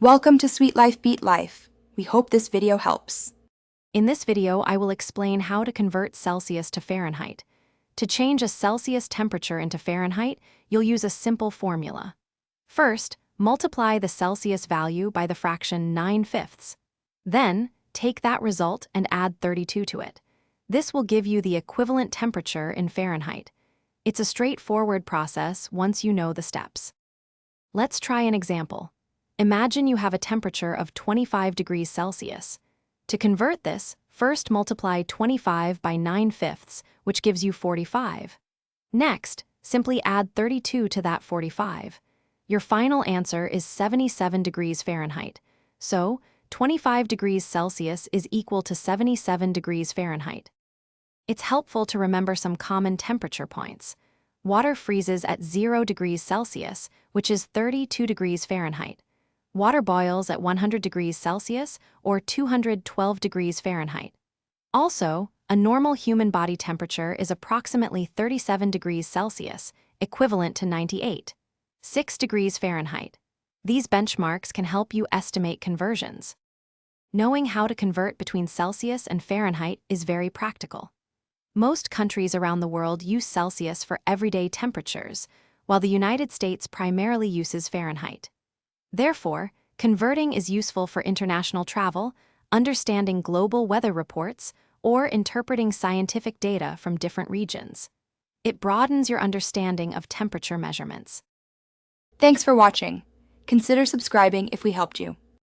Welcome to Sweet Life Beat Life. We hope this video helps. In this video, I will explain how to convert Celsius to Fahrenheit. To change a Celsius temperature into Fahrenheit, you'll use a simple formula. First, multiply the Celsius value by the fraction 9/5. Then, take that result and add 32 to it. This will give you the equivalent temperature in Fahrenheit. It's a straightforward process once you know the steps. Let's try an example. Imagine you have a temperature of 25 degrees Celsius. To convert this, first multiply 25 by 9/5, which gives you 45. Next, simply add 32 to that 45. Your final answer is 77 degrees Fahrenheit. So, 25 degrees Celsius is equal to 77 degrees Fahrenheit. It's helpful to remember some common temperature points. Water freezes at 0 degrees Celsius, which is 32 degrees Fahrenheit. Water boils at 100 degrees Celsius or 212 degrees Fahrenheit. Also, a normal human body temperature is approximately 37 degrees Celsius, equivalent to 98.6 degrees Fahrenheit. These benchmarks can help you estimate conversions. Knowing how to convert between Celsius and Fahrenheit is very practical. Most countries around the world use Celsius for everyday temperatures, while the United States primarily uses Fahrenheit. Therefore, converting is useful for international travel, understanding global weather reports, or interpreting scientific data from different regions. It broadens your understanding of temperature measurements. Thanks for watching. Consider subscribing if we helped you.